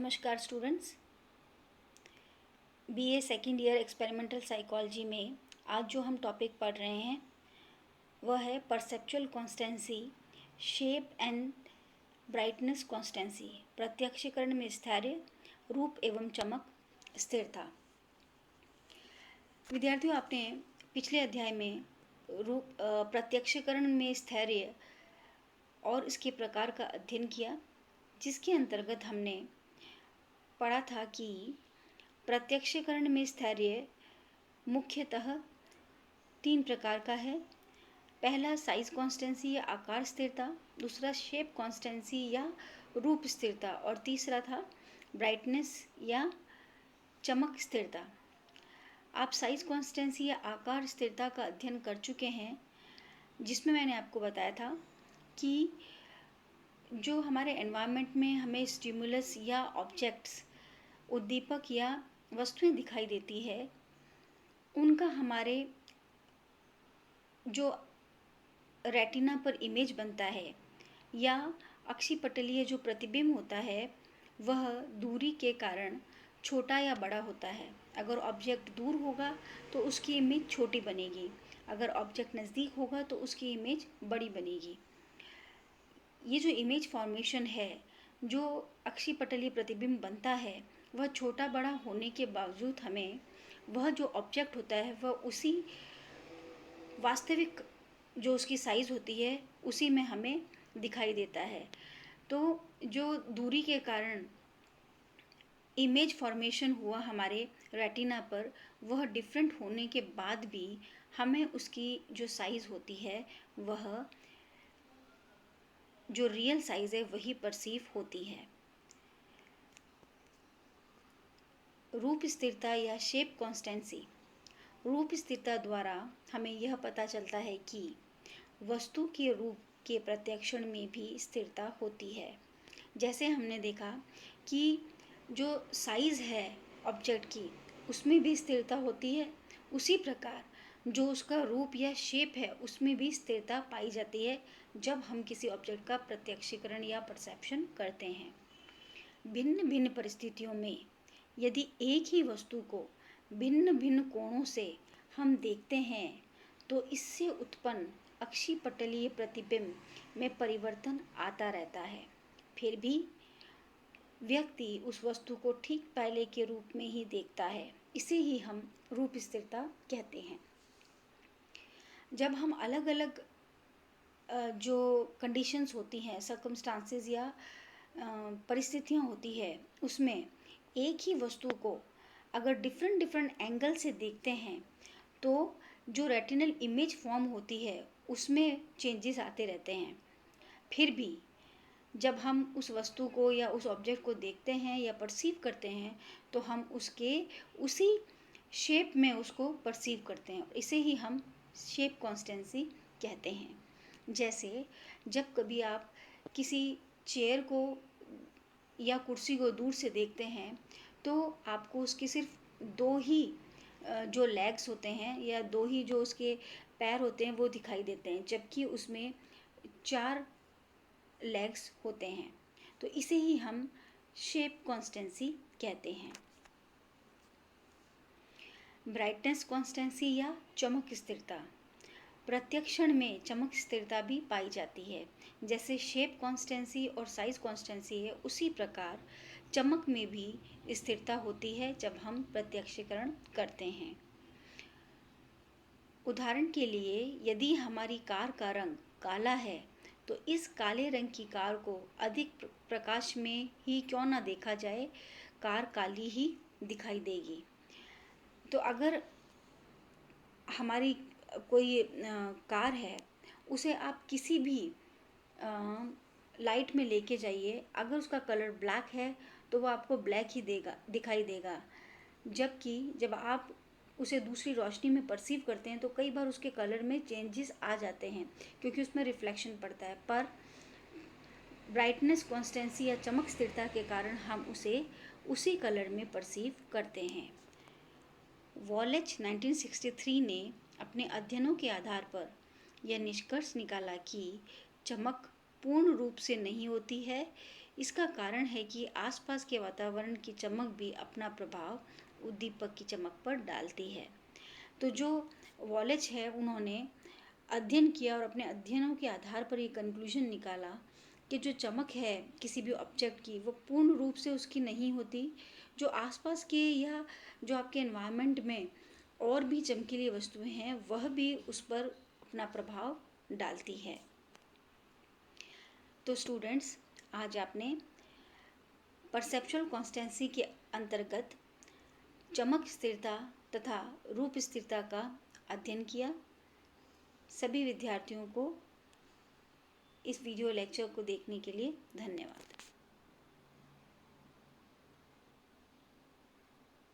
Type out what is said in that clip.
नमस्कार students. BA second year experimental psychology में आज जो हम टॉपिक पढ़ रहे हैं वह है perceptual constancy, shape and brightness constancy, प्रत्यक्षीकरण में स्थैर्य, रूप एवं चमक, स्थिरता। विद्यार्थियों, आपने पिछले अध्याय में प्रत्यक्षीकरण में स्थैर्य और इसके प्रकार का अध्ययन किया, जिसके अंतर्गत हमने पढ़ा था कि प्रत्यक्षीकरण में स्थैर्य मुख्यतः 3 प्रकार का है। पहला साइज कॉन्स्टेंसी या आकार स्थिरता, दूसरा शेप कॉन्स्टेंसी या रूप स्थिरता और तीसरा था ब्राइटनेस या चमक स्थिरता। आप साइज कॉन्स्टेंसी या आकार स्थिरता का अध्ययन कर चुके हैं, जिसमें मैंने आपको बताया था कि जो हमारे एनवायरनमेंट में हमें स्टिमुलस या ऑब्जेक्ट्स, उद्दीपक या वस्तुएं दिखाई देती है, उनका हमारे जो रेटिना पर इमेज बनता है या अक्षिपटलीय जो प्रतिबिंब होता है वह दूरी के कारण छोटा या बड़ा होता है। अगर ऑब्जेक्ट दूर होगा तो उसकी इमेज छोटी बनेगी, अगर ऑब्जेक्ट नज़दीक होगा तो उसकी इमेज बड़ी बनेगी। ये जो इमेज फॉर्मेशन है, जो अक्षिपटलीय प्रतिबिंब बनता है, वह छोटा बड़ा होने के बावजूद हमें वह जो ऑब्जेक्ट होता है वह उसी वास्तविक जो उसकी साइज़ होती है उसी में हमें दिखाई देता है। तो जो दूरी के कारण इमेज फॉर्मेशन हुआ हमारे रेटिना पर, वह डिफरेंट होने के बाद भी हमें उसकी जो साइज़ होती है वह जो रियल साइज़ है वही परसीव होती है। रूप स्थिरता या शेप कॉन्स्टेंसी। रूप स्थिरता द्वारा हमें यह पता चलता है कि वस्तु के रूप के प्रत्यक्षण में भी स्थिरता होती है। जैसे हमने देखा कि जो साइज़ है ऑब्जेक्ट की उसमें भी स्थिरता होती है, उसी प्रकार जो उसका रूप या शेप है उसमें भी स्थिरता पाई जाती है जब हम किसी ऑब्जेक्ट का प्रत्यक्षीकरण या परसेप्शन करते हैं। भिन्न भिन्न परिस्थितियों में यदि एक ही वस्तु को भिन्न भिन्न कोणों से हम देखते हैं तो इससे उत्पन्न अक्षिपटलीय प्रतिबिंब में परिवर्तन आता रहता है। फिर भी व्यक्ति उस वस्तु को ठीक पहले के रूप में ही देखता है, इसे ही हम रूप स्थिरता कहते हैं। जब हम अलग अलग जो कंडीशंस होती हैं, सर्कमस्टांसेस या परिस्थितियाँ होती है, उसमें एक ही वस्तु को अगर डिफरेंट एंगल से देखते हैं तो जो रेटिनल इमेज फॉर्म होती है उसमें चेंजेस आते रहते हैं। फिर भी जब हम उस वस्तु को या उस ऑब्जेक्ट को देखते हैं या परसीव करते हैं तो हम उसके उसी शेप में उसको परसीव करते हैं, इसे ही हम शेप कॉन्स्टेंसी कहते हैं। जैसे जब कभी आप किसी चेयर को या कुर्सी को दूर से देखते हैं तो आपको उसके सिर्फ 2 ही जो लेग्स होते हैं या 2 ही जो उसके पैर होते हैं वो दिखाई देते हैं, जबकि उसमें 4 लेग्स होते हैं। तो इसे ही हम शेप कॉन्स्टेंसी कहते हैं। ब्राइटनेस कॉन्स्टेंसी या चमक स्थिरता। प्रत्यक्षण में चमक स्थिरता भी पाई जाती है। जैसे शेप कॉन्स्टेंसी और साइज कॉन्स्टेंसी है, उसी प्रकार चमक में भी स्थिरता होती है जब हम प्रत्यक्षीकरण करते हैं। उदाहरण के लिए यदि हमारी कार का रंग काला है तो इस काले रंग की कार को अधिक प्रकाश में ही क्यों ना देखा जाए, कार काली ही दिखाई देगी। तो अगर हमारी कोई कार है, उसे आप किसी भी लाइट में लेके जाइए, अगर उसका कलर ब्लैक है तो वो आपको ब्लैक ही दिखाई देगा, जबकि जब आप उसे दूसरी रोशनी में परसीव करते हैं तो कई बार उसके कलर में चेंजेस आ जाते हैं क्योंकि उसमें रिफ्लेक्शन पड़ता है। पर ब्राइटनेस कॉन्स्टेंसी या चमक स्थिरता के कारण हम उसे उसी कलर में परसीव करते हैं। वॉलेच 1963 ने अपने अध्ययनों के आधार पर यह निष्कर्ष निकाला कि चमक पूर्ण रूप से नहीं होती है, इसका कारण है कि आसपास के वातावरण की चमक भी अपना प्रभाव उद्दीपक की चमक पर डालती है। तो जो वॉलेज है उन्होंने अध्ययन किया और अपने अध्ययनों के आधार पर ये कंक्लूजन निकाला कि जो चमक है किसी भी ऑब्जेक्ट की वो पूर्ण रूप से उसकी नहीं होती। जो आसपास के या जो आपके एनवायरनमेंट में और भी चमकीली वस्तुएं हैं वह भी उस पर अपना प्रभाव डालती है। तो स्टूडेंट्स, आज आपने परसेप्चुअल कॉन्स्टेंसी के अंतर्गत चमक स्थिरता तथा रूप स्थिरता का अध्ययन किया। सभी विद्यार्थियों को इस वीडियो लेक्चर को देखने के लिए धन्यवाद।